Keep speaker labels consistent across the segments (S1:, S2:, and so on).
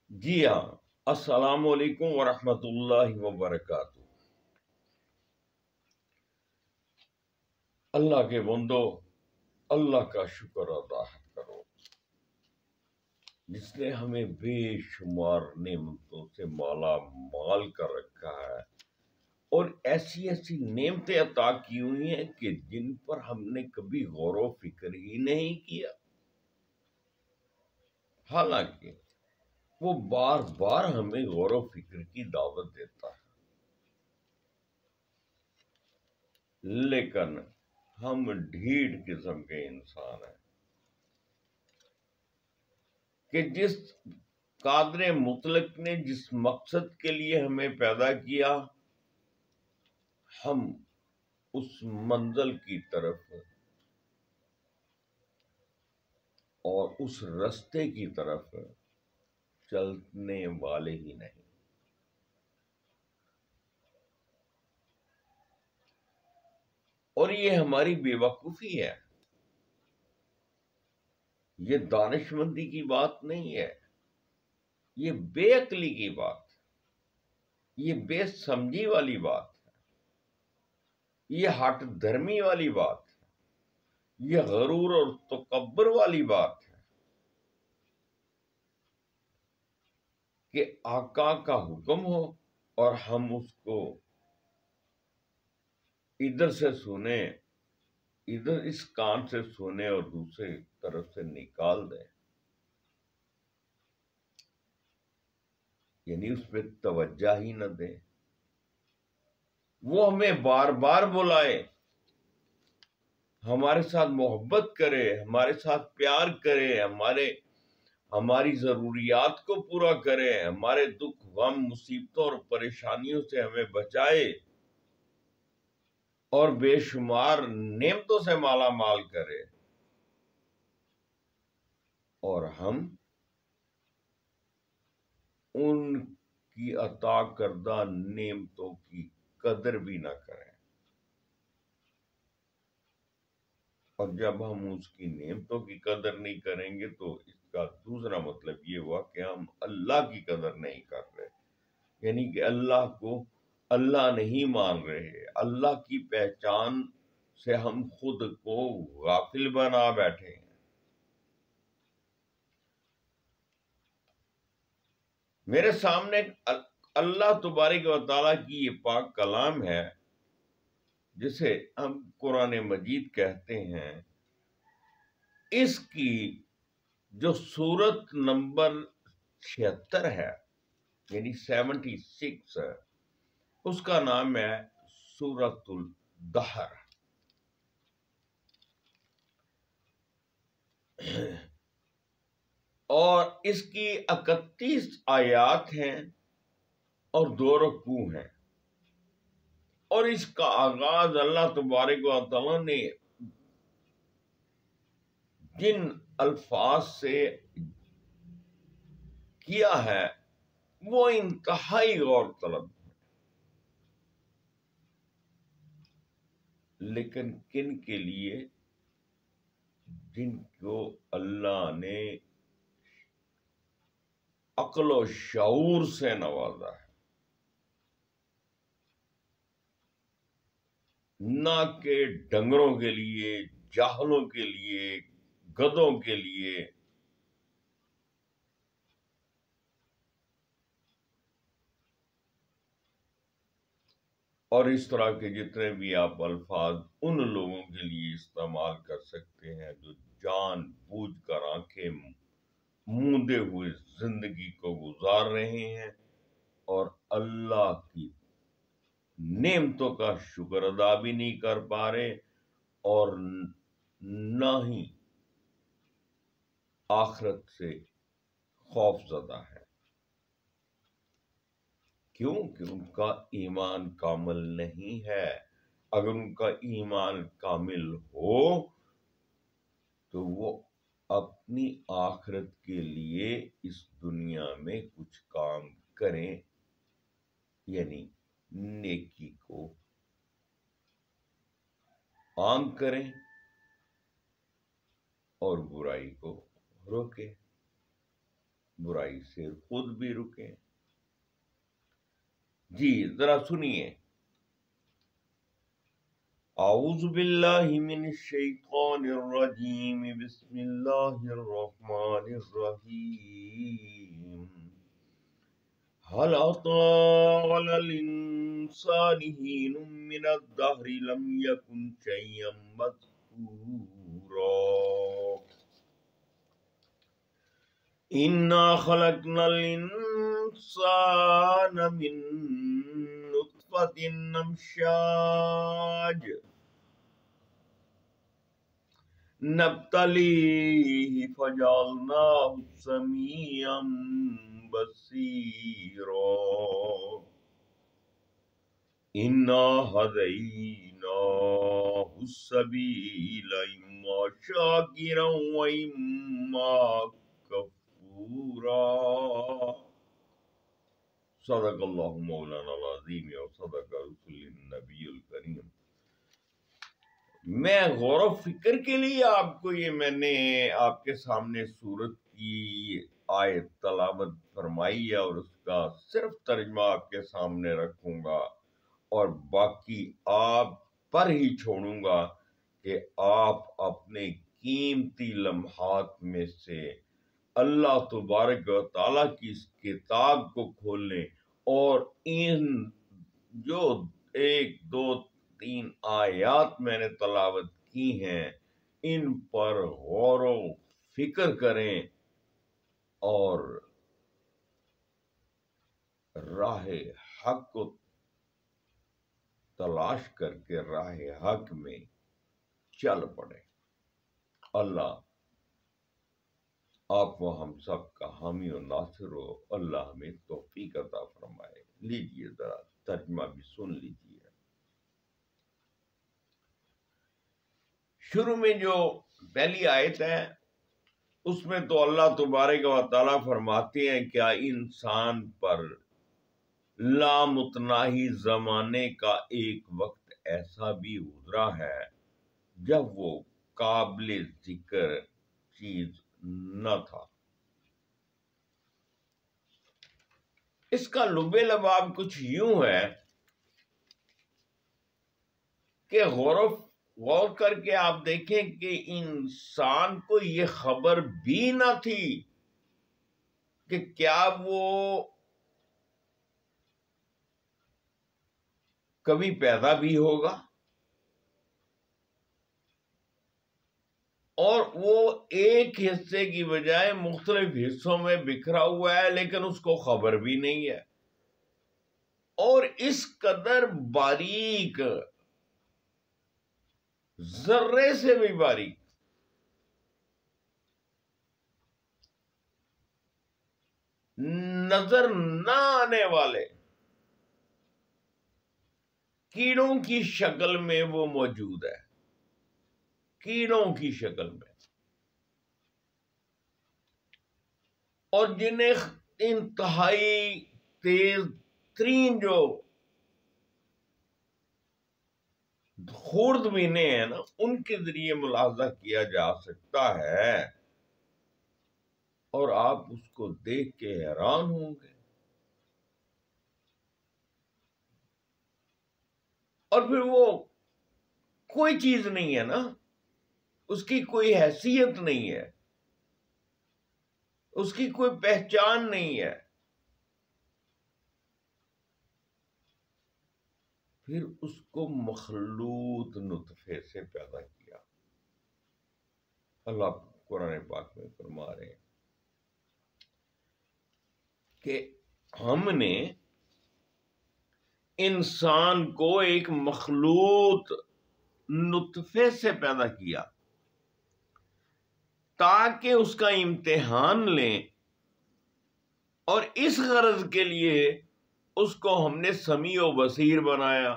S1: جی ہاں، السلام علیکم ورحمۃ اللہ وبرکاتہ۔ اللہ کے بندو، اللہ کا شکر ادا کرو جس نے ہمیں بے شمار نعمتوں سے مالا مال کر رکھا ہے، اور ایسی ایسی نعمتیں عطا کی ہوئی ہیں کہ جن پر ہم نے کبھی غور و فکر ہی نہیں کیا، حالانکہ وہ بار بار ہمیں غور و فکر کی دعوت دیتا ہے، لیکن ہم ڈھیڑ قسم کے انسان ہیں کہ جس قادر مطلق نے جس مقصد کے لیے ہمیں پیدا کیا، ہم اس منزل کی طرف اور اس رستے کی طرف چلنے والے ہی نہیں۔ اور یہ ہماری بے وقوفی ہے، یہ دانش مندی کی بات نہیں ہے، یہ بے عقلی کی بات ہے، یہ بے سمجھی والی بات ہے، یہ ہٹ دھرمی والی بات ہے، یہ غرور اور تکبر والی بات ہے کہ آقا کا حکم ہو اور ہم اس کو ادھر سے سنیں، ادھر اس کان سے سنیں اور دوسرے طرف سے نکال دیں، یعنی اس پہ توجہ ہی نہ دیں۔ وہ ہمیں بار بار بلائے، ہمارے ساتھ محبت کرے، ہمارے ساتھ پیار کرے، ہماری ضروریات کو پورا کرے، ہمارے دکھ غم مصیبتوں اور پریشانیوں سے ہمیں بچائے اور بے شمار نعمتوں سے مالا مال کرے، اور ہم ان کی عطا کردہ نعمتوں کی قدر بھی نہ کریں۔ اور جب ہم اس کی نعمتوں کی قدر نہیں کریں گے تو اس کا دوسرا مطلب یہ ہوا کہ ہم اللہ کی قدر نہیں کر رہے، یعنی کہ اللہ کو اللہ نہیں مان رہے، اللہ کی پہچان سے ہم خود کو غافل بنا بیٹھے ہیں۔ میرے سامنے اللہ تبارک و تعالیٰ کی یہ پاک کلام ہے جسے ہم قرآن مجید کہتے ہیں۔ اس کی جو سورت نمبر 76 ہے، یعنی 76 ہے، اس کا نام ہے سورت الدہر۔ اور اس کی 31 آیات ہیں اور 2 رکوع ہیں، اور اس کا آغاز اللہ تبارک و تعالیٰ نے جن الفاظ سے کیا ہے وہ انتہائی غور طلب ہے، لیکن کن کے لیے؟ جن کو اللہ نے عقل و شعور سے نوازا ہے، نہ کہ ڈنگروں کے لیے، جاہلوں کے لیے، گدوں کے لیے۔ اور اس طرح کے جتنے بھی آپ الفاظ ان لوگوں کے لیے استعمال کر سکتے ہیں جو جان بوجھ کر آنکھیں موندے ہوئے زندگی کو گزار رہے ہیں اور اللہ کی نعمتوں کا شکر ادا بھی نہیں کر پا رہے، اور نہ ہی آخرت سے خوف زدہ ہے، کیونکہ ان کا ایمان کامل نہیں ہے۔ اگر ان کا ایمان کامل ہو تو وہ اپنی آخرت کے لیے اس دنیا میں کچھ کام کریں، یعنی نیکی کو عام کریں اور برائی کو روکیں۔ برائی سے خود بھی رکیں. جی ذرا سنیے. اعوذ باللہ من الشیطان الرجیم بسم اللہ الرحمن الرحیم. هل أتى على الإنسان حين من الدهر لم يكن شيئا مذكورا. إنا خلقنا الإنسان من نطفة أمشاج نبتليه فجعلناه سميعا بصيرا. إنا هديناه السبيل إما شاكرا وإما كفورا. صدق اللہ مولانا العظیم اور صدق رسول النبی الکریم. میں غور و فکر کے لیے آپ کو میں نے آپ کے سامنے سورت کی آیت تلاوت فرمائی ہے اور اس کا صرف ترجمہ آپ کے سامنے رکھوں گا اور باقی آپ پر ہی چھوڑوں گا کہ آپ اپنے قیمتی لمحات میں سے اللہ تبارک و تعالیٰ کی اس کتاب کو کھول لیں اور ان جو 1 2 3 آیات میں نے تلاوت کی ہیں ان پر غور و فکر کریں اور راہ حق کو تلاش کر کے راہ حق میں چل پڑے. اللہ آپ و ہم سب کا حامی و ناصر ہو. اللہ ہمیں توفیق عطا فرمائے. لیجئے ذرا ترجمہ بھی سن لیجئے. شروع میں جو پہلی آیت ہے اس میں تو اللہ تبارک و تعالیٰ فرماتے ہیں کیا انسان پر لامتناہی زمانے کا ایک وقت ایسا بھی گزرا ہے جب وہ قابل ذکر چیز نہ تھا. اس کا لب لباب کچھ یوں ہے کہ غور کر کے آپ دیکھیں کہ انسان کو یہ خبر بھی نہ تھی کہ کیا وہ کبھی پیدا بھی ہوگا اور وہ ایک حصے کی بجائے مختلف حصوں میں بکھرا ہوا ہے لیکن اس کو خبر بھی نہیں ہے. اور اس قدر باریک ذرے سے بھی باریک نظر نہ آنے والے کیڑوں کی شکل میں وہ موجود ہے. کیڑوں کی شکل میں اور جنہیں انتہائی تیز ترین جو خورد بینے ہیں نا ان کے ذریعے ملاحظہ کیا جا سکتا ہے اور آپ اس کو دیکھ کے حیران ہوں گے. اور پھر وہ کوئی چیز نہیں ہے نا, اس کی کوئی حیثیت نہیں ہے, اس کی کوئی پہچان نہیں ہے. پھر اس کو مخلوط نطفے سے پیدا کیا. اللہ قرآن پاک میں فرما رہے ہیں کہ ہم نے انسان کو ایک مخلوط نطفے سے پیدا کیا تاکہ اس کا امتحان لیں اور اس غرض کے لیے اس کو ہم نے سمیع و بصیر بنایا.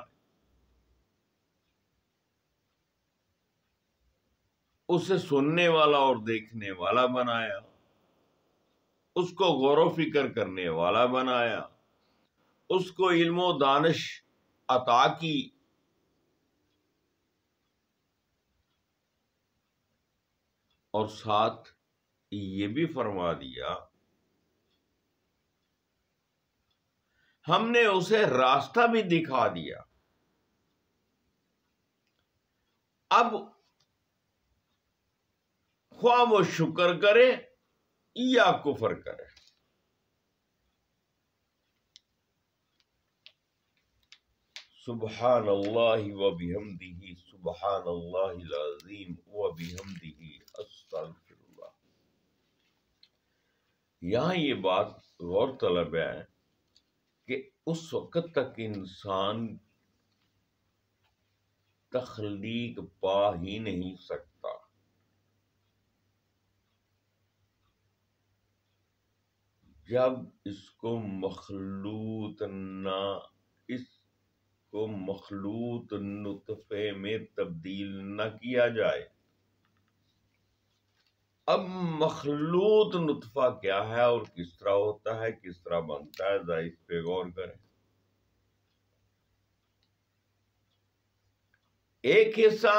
S1: اسے سننے والا اور دیکھنے والا بنایا, اس کو غور و فکر کرنے والا بنایا, اس کو علم و دانش عطا کی, اور ساتھ یہ بھی فرما دیا ہم نے اسے راستہ بھی دکھا دیا. اب خواہ وہ شکر کرے یا کفر کرے. سبحان اللہ وبحمدہ سبحان اللہ العظیم وبحمدہ استغفر اللہ. یہاں یہ بات غور طلب ہے کہ اس وقت تک انسان تخلیق پا ہی نہیں سکتا جب اس کو مخلوط نطفے میں تبدیل نہ کیا جائے. اب مخلوط نطفہ کیا ہے اور کس طرح ہوتا ہے، کس طرح بنتا ہے، ذرا اس پہ غور کریں. ایک حصہ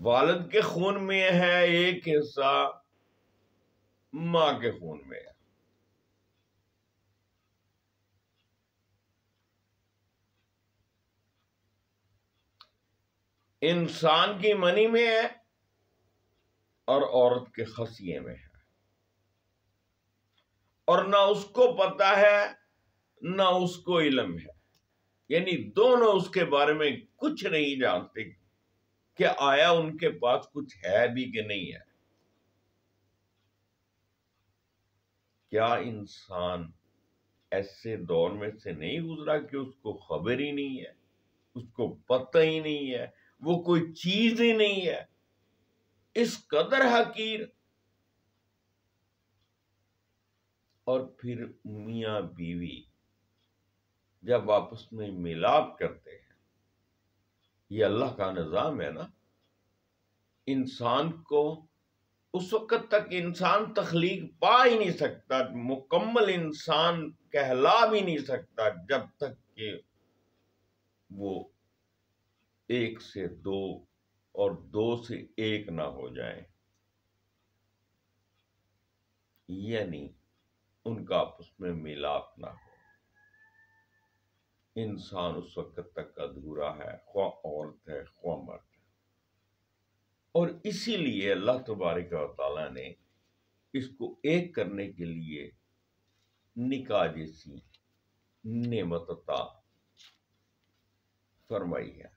S1: والد کے خون میں ہے، ایک حصہ ماں کے خون میں ہے. انسان کی منی میں ہے اور عورت کے خصیے میں ہے، اور نہ اس کو پتا ہے نہ اس کو علم ہے. یعنی دونوں اس کے بارے میں کچھ نہیں جانتے کہ آیا ان کے پاس کچھ ہے بھی کہ نہیں ہے. کیا انسان ایسے دور میں سے نہیں گزرا کہ اس کو خبر ہی نہیں ہے، اس کو پتہ ہی نہیں ہے، وہ کوئی چیز ہی نہیں ہے، اس قدر حقیر. اور پھر میاں بیوی جب آپس میں ملاپ کرتے ہیں، یہ اللہ کا نظام ہے نا. انسان کو اس وقت تک انسان تخلیق پا ہی نہیں سکتا، مکمل انسان کہلا بھی نہیں سکتا جب تک کہ وہ ایک سے دو اور دو سے ایک نہ ہو جائیں. یعنی ان کا آپس میں ملاپ نہ ہو. انسان اس وقت تک ادھورا ہے، خواہ عورت ہے خواہ مرد ہے. اور اسی لیے اللہ تبارک و تعالیٰ نے اس کو ایک کرنے کے لیے نکاح جیسی نعمت عطا فرمائی ہے.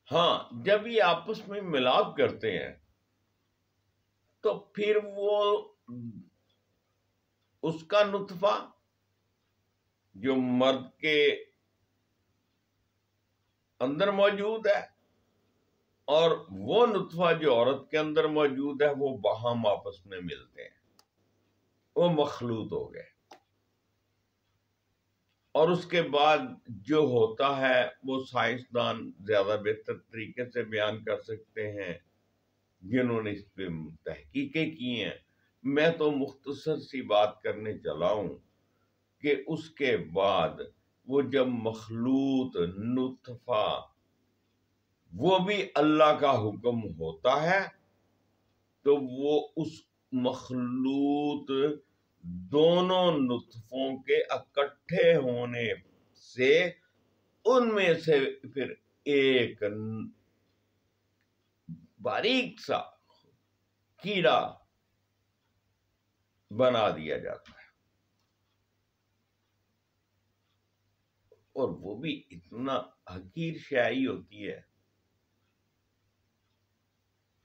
S1: ہاں، جب یہ آپس میں ملاپ کرتے ہیں تو پھر وہ اس کا نطفہ جو مرد کے اندر موجود ہے اور وہ نطفہ جو عورت کے اندر موجود ہے، وہ باہم آپس میں ملتے ہیں، وہ مخلوط ہو گئے. اور اس کے بعد جو ہوتا ہے وہ سائنسدان زیادہ بہتر طریقے سے بیان کر سکتے ہیں، جنہوں نے اس پہ تحقیقیں کی ہیں. میں تو مختصر سی بات کرنے چلا ہوں کہ اس کے بعد وہ جب مخلوط نطفہ، وہ بھی اللہ کا حکم ہوتا ہے، تو وہ اس مخلوط دونوں نطفوں کے اکٹھے ہونے سے ان میں سے پھر ایک باریک سا کیڑا بنا دیا جاتا ہے. اور وہ بھی اتنا حقیر شیئی ہوتی ہے،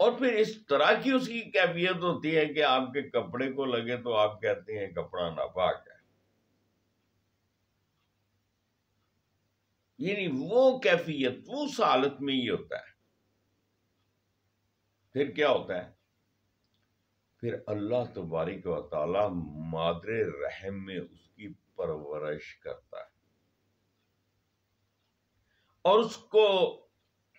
S1: اور پھر اس طرح کی اس کی کیفیت ہوتی ہے کہ آپ کے کپڑے کو لگے تو آپ کہتے ہیں کپڑا ناپاک ہے. یعنی وہ کیفیت اس حالت میں ہی ہوتا ہے. پھر کیا ہوتا ہے؟ پھر اللہ تبارک و تعالی مادر رحم میں اس کی پرورش کرتا ہے، اور اس کو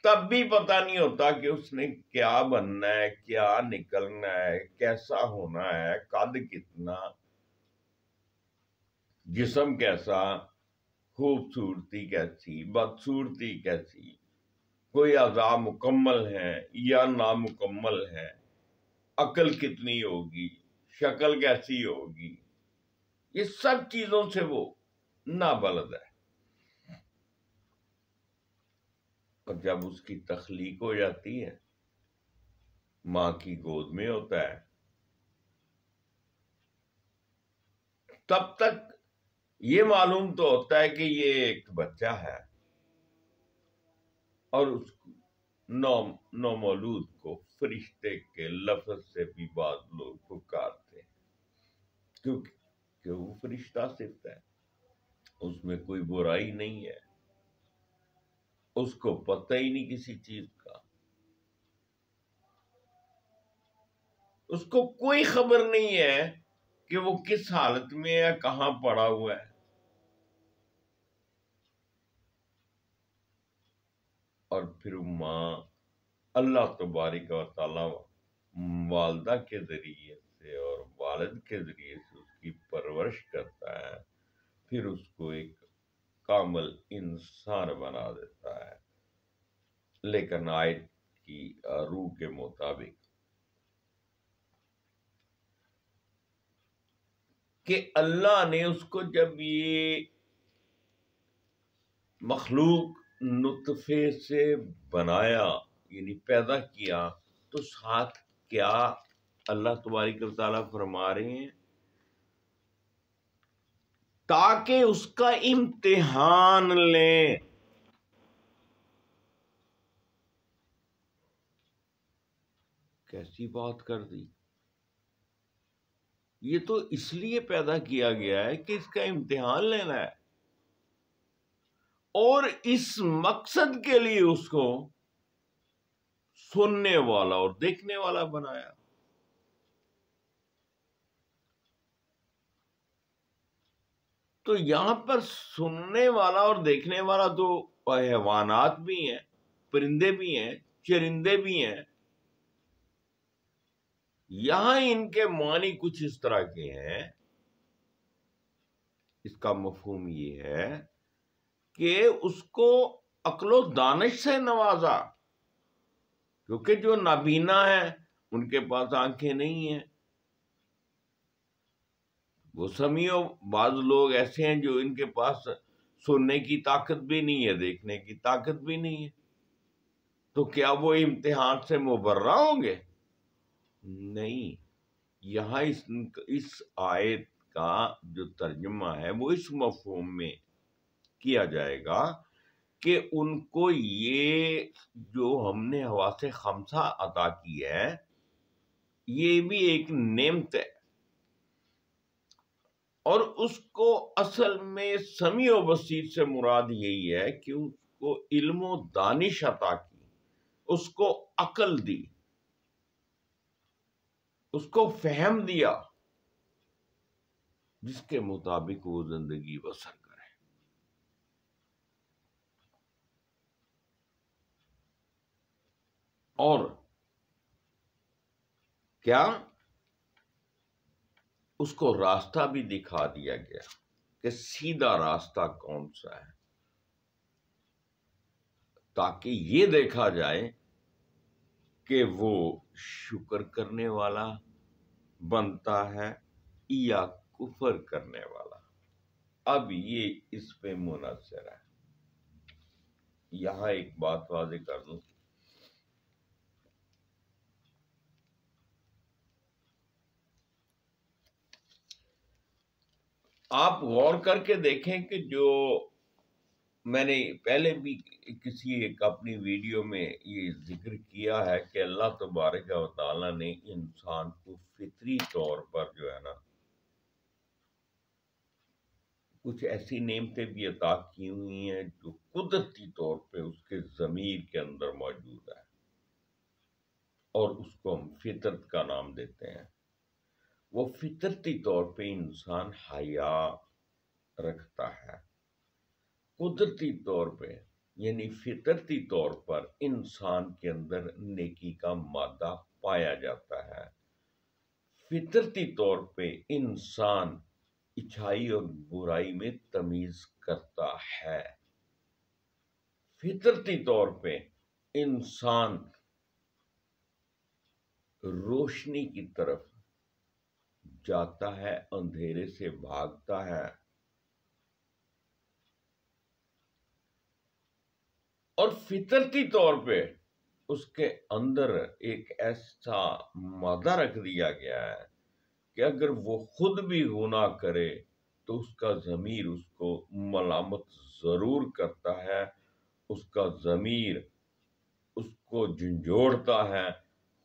S1: تب بھی پتہ نہیں ہوتا کہ اس نے کیا بننا ہے، کیا نکلنا ہے، کیسا ہونا ہے، قد کتنا، جسم کیسا، خوبصورتی کیسی، بدصورتی کیسی. کوئی اعضاء مکمل ہیں یا نامکمل ہیں، عقل کتنی ہوگی، شکل کیسی ہوگی، یہ سب چیزوں سے وہ نابلد ہے۔ اور جب اس کی تخلیق ہو جاتی ہے، ماں کی گود میں ہوتا ہے، تب تک یہ معلوم تو ہوتا ہے کہ یہ ایک بچہ ہے، اور اس نومولود کو فرشتے کے لفظ سے بھی بعض لوگ پکارتے ہیں، کیونکہ وہ فرشتہ صفت ہے، اس میں کوئی برائی نہیں ہے، اس کو پتہ ہی نہیں کسی چیز کا، اس کو کوئی خبر نہیں ہے کہ وہ کس حالت میں ہے، کہاں پڑا ہوا ہے۔ اور پھر ماں اللہ تبارک و تعالی والدہ کے ذریعے سے اور والد کے ذریعے سے اس کی پرورش کرتا ہے، پھر اس کو ایک کامل انسان بنا دیتا ہے، لیکن آیت کی روح کے مطابق کہ اللہ نے اس کو جب یہ مخلوق نطفے سے بنایا، یعنی پیدا کیا، تو ساتھ کیا اللہ تبارک و تعالیٰ فرما رہے ہیں، تاکہ اس کا امتحان لیں۔ کیسی بات کر دی! یہ تو اس لیے پیدا کیا گیا ہے کہ اس کا امتحان لینا ہے، اور اس مقصد کے لیے اس کو سننے والا اور دیکھنے والا بنایا۔ تو یہاں پر سننے والا اور دیکھنے والا تو حیوانات بھی ہیں، پرندے بھی ہیں، چرندے بھی ہیں۔ یہاں ان کے معنی کچھ اس طرح کے ہیں، اس کا مفہوم یہ ہے کہ اس کو عقل و دانش سے نوازا، کیونکہ جو نابینا ہیں ان کے پاس آنکھیں نہیں ہیں، وہ سمیع، بعض لوگ ایسے ہیں جو ان کے پاس سننے کی طاقت بھی نہیں ہے، دیکھنے کی طاقت بھی نہیں ہے، تو کیا وہ امتحان سے مبرہ ہوں گے؟ نہیں۔ یہاں اس آیت کا جو ترجمہ ہے وہ اس مفہوم میں کیا جائے گا کہ ان کو یہ جو ہم نے حواس خمسہ عطا کی ہے، یہ بھی ایک نعمت ہے، اور اس کو اصل میں سمیع و بصیر سے مراد یہی ہے کہ اس کو علم و دانش عطا کی، اس کو عقل دی، اس کو فہم دیا، جس کے مطابق وہ زندگی بسر کرے۔ اور کیا اس کو راستہ بھی دکھا دیا گیا کہ سیدھا راستہ کون سا ہے، تاکہ یہ دیکھا جائے کہ وہ شکر کرنے والا بنتا ہے یا کفر کرنے والا۔ اب یہ اس پہ منحصر ہے۔ یہاں ایک بات واضح کر دوں، آپ غور کر کے دیکھیں کہ جو میں نے پہلے بھی کسی ایک اپنی ویڈیو میں یہ ذکر کیا ہے کہ اللہ تبارک و تعالیٰ نے انسان کو فطری طور پر جو ہے نا کچھ ایسی نعمتیں بھی عطا کی ہوئی ہیں جو قدرتی طور پہ اس کے ضمیر کے اندر موجود ہے، اور اس کو ہم فطرت کا نام دیتے ہیں۔ وہ فطرتی طور پہ انسان حیا رکھتا ہے، قدرتی طور پہ یعنی فطرتی طور پر انسان کے اندر نیکی کا مادہ پایا جاتا ہے، فطرتی طور پہ انسان اچھائی اور برائی میں تمیز کرتا ہے، فطرتی طور پہ انسان روشنی کی طرف جاتا ہے، اندھیرے سے بھاگتا ہے، اور فطرتی طور پہ اس کے اندر ایک ایسا مادہ رکھ دیا گیا ہے کہ اگر وہ خود بھی گناہ کرے تو اس کا ضمیر اس کو ملامت ضرور کرتا ہے، اس کا ضمیر اس کو جھنجھوڑتا ہے،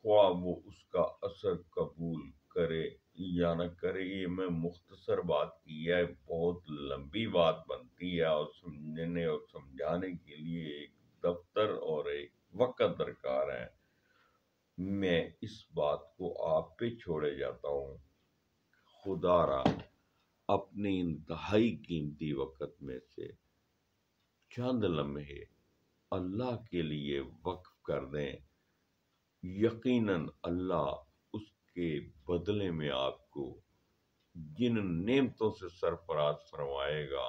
S1: خواہ وہ اس کا اثر قبول کرے یا نہ کرے۔ یہ میں مختصر بات کی ہے، بہت لمبی بات بنتی ہے، اور سمجھنے اور سمجھانے کے لیے ایک دفتر اور ایک وقت درکار ہے۔ میں اس بات کو آپ پہ چھوڑے جاتا ہوں۔ خدا را اپنے انتہائی قیمتی وقت میں سے چند لمحے اللہ کے لیے وقف کر دیں، یقیناً اللہ اس کے بدلے میں آپ کو جن نعمتوں سے سرفراز فرمائے گا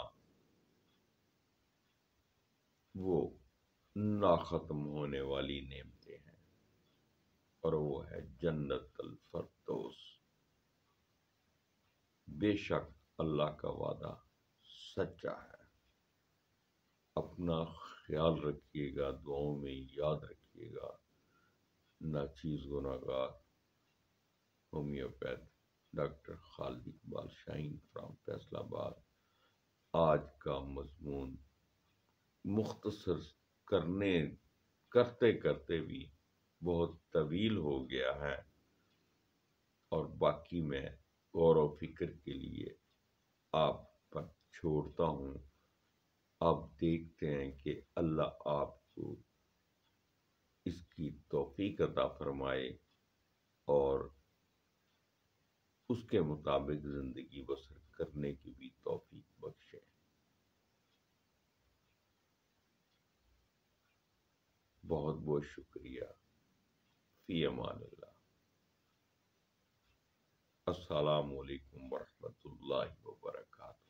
S1: وہ ناختم ہونے والی نعمتیں ہیں، اور وہ ہے جنت الفردوس۔ بے شک اللہ کا وعدہ سچا ہے۔ اپنا خیال رکھیے گا، دعاؤں میں یاد رکھیے گا۔ ناچیز گناہ گار homeopath doctor Khalid Iqbal Shaheen from Faisal آباد۔ آج کا مضمون مختصر کرتے کرتے بھی بہت طویل ہو گیا ہے، اور باقی میں غور و فکر کے لیے آپ پر چھوڑتا ہوں۔ آپ دیکھتے ہیں کہ اللہ آپ کو اس کی توفیق عطا فرمائے اور اس کے مطابق زندگی بسر کرنے کی بھی توفیق بخشے۔ بہت بہت شکریہ۔ فی امان اللہ۔ السلام علیکم ورحمۃ اللہ وبرکاتہ۔